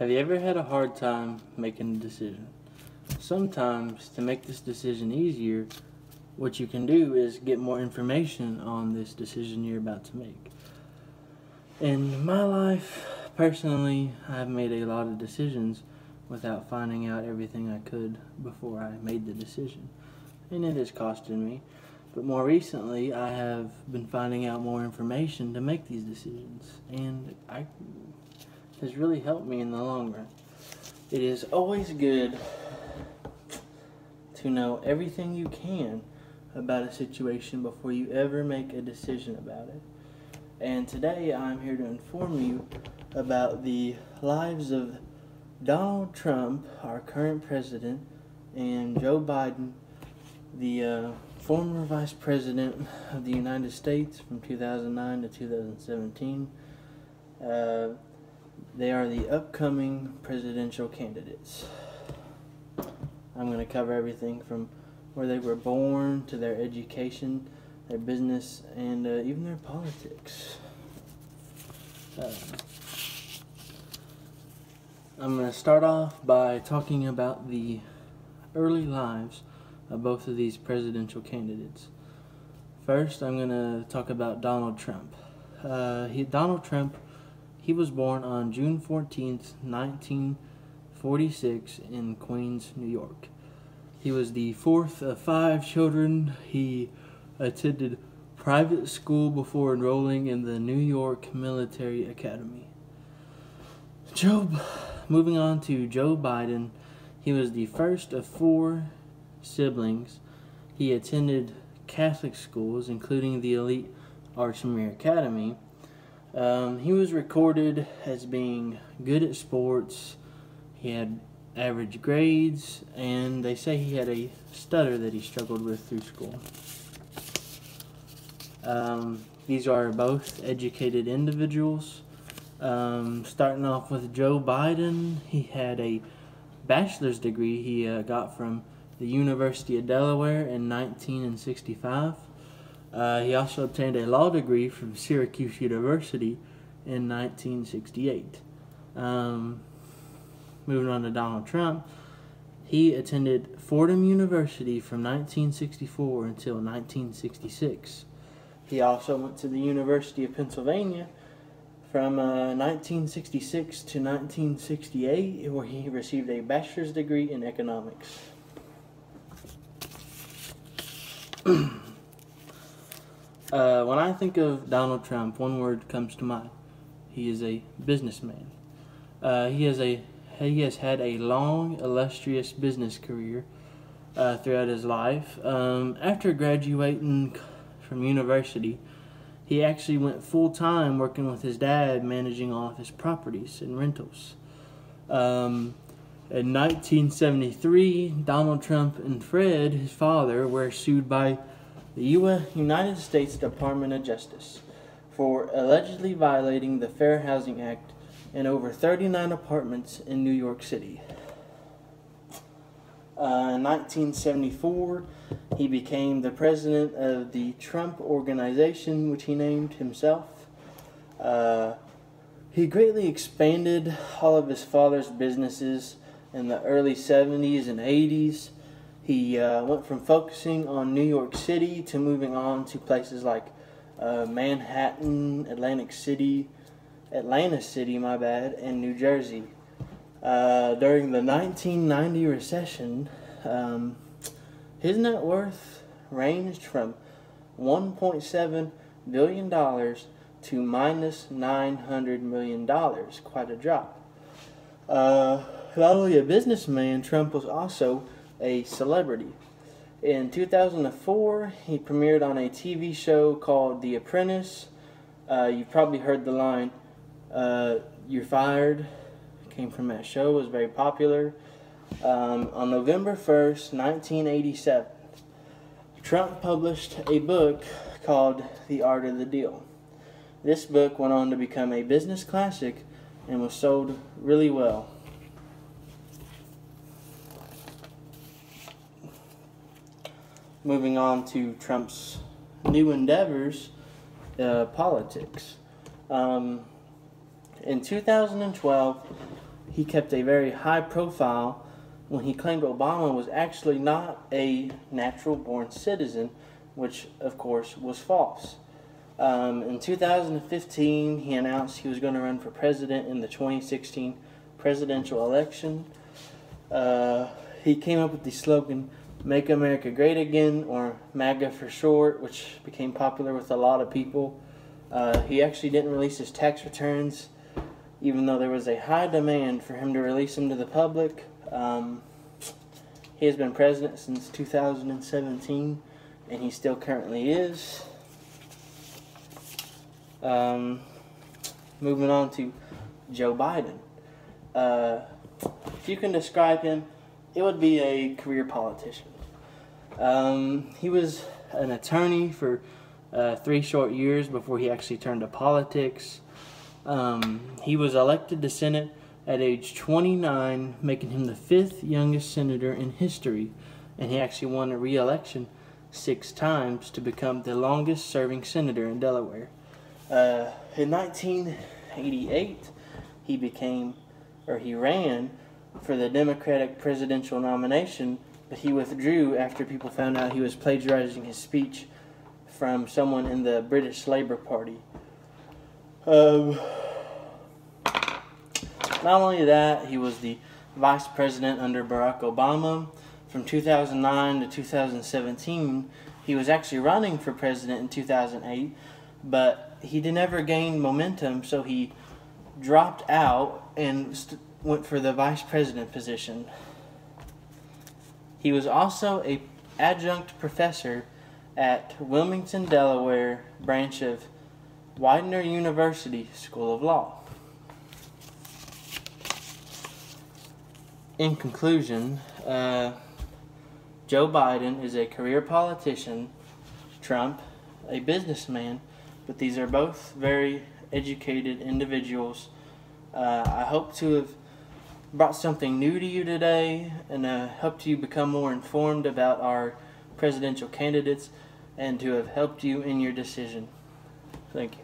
Have you ever had a hard time making a decision? Sometimes, to make this decision easier, what you can do is get more information on this decision you're about to make. In my life, personally, I've made a lot of decisions without finding out everything I could before I made the decision. And it has costed me. But more recently, I have been finding out more information to make these decisions. And it has really helped me in the long run. It is always good to know everything you can about a situation before you ever make a decision about it. And today I'm here to inform you about the lives of Donald Trump, our current president, and Joe Biden, the former vice president of the United States from 2009 to 2017. They are the upcoming presidential candidates. I'm going to cover everything from where they were born to their education, their business, and even their politics. I'm going to start off by talking about the early lives of both of these presidential candidates. First, I'm going to talk about Donald Trump. Donald Trump, he was born on June 14th, 1946 in Queens, New York. He was the fourth of 5 children. He attended private school before enrolling in the New York Military Academy. Moving on to Joe Biden, he was the first of 4 siblings. He attended Catholic schools, including the elite Archmere Academy. He was recorded as being good at sports. He had average grades, and they say he had a stutter that he struggled with through school. These are both educated individuals. Starting off with Joe Biden, he had a bachelor's degree he got from the University of Delaware in 1965. He also obtained a law degree from Syracuse University in 1968. Moving on to Donald Trump, he attended Fordham University from 1964 until 1966. He also went to the University of Pennsylvania from 1966 to 1968, where he received a bachelor's degree in economics. When I think of Donald Trump, one word comes to mind. He is a businessman. He has had a long, illustrious business career throughout his life. After graduating from university, he actually went full-time working with his dad, managing all of his properties and rentals. In 1973, Donald Trump and Fred, his father, were sued by the United States Department of Justice for allegedly violating the Fair Housing Act in over 39 apartments in New York City. In 1974, he became the president of the Trump Organization, which he named himself. He greatly expanded all of his father's businesses in the early 70s and 80s. He went from focusing on New York City to moving on to places like Manhattan, Atlanta City, and New Jersey. During the 1990 recession, his net worth ranged from $1.7 billion to minus $900 million. Quite a drop. Not only a businessman, Trump was also a celebrity. In 2004, he premiered on a TV show called The Apprentice. You've probably heard the line, "You're fired." Came from that show, was very popular. On November 1st, 1987, Trump published a book called The Art of the Deal. This book went on to become a business classic and was sold really well. Moving on to Trump's new endeavors, politics. In 2012, he kept a very high profile when he claimed Obama was actually not a natural-born citizen, which, of course, was false. In 2015, he announced he was going to run for president in the 2016 presidential election. He came up with the slogan, "Make America Great Again," or MAGA for short, which became popular with a lot of people. He actually didn't release his tax returns, even though there was a high demand for him to release them to the public. He has been president since 2017, and he still currently is. Moving on to Joe Biden. If you can describe him, it would be a career politician. He was an attorney for 3 short years before he actually turned to politics. He was elected to Senate at age 29, making him the 5th youngest senator in history, and he actually won a re-election 6 times to become the longest serving senator in Delaware. In 1988, he ran for the Democratic presidential nomination, but he withdrew after people found out he was plagiarizing his speech from someone in the British Labour Party. Not only that, he was the vice president under Barack Obama. From 2009 to 2017, he was actually running for president in 2008, but he never gained momentum, so he dropped out and went for the vice president position. He was also an adjunct professor at Wilmington, Delaware branch of Widener University School of Law. In conclusion, Joe Biden is a career politician, Trump a businessman, but these are both very educated individuals. I hope to have brought something new to you today and helped you become more informed about our presidential candidates and to have helped you in your decision. Thank you.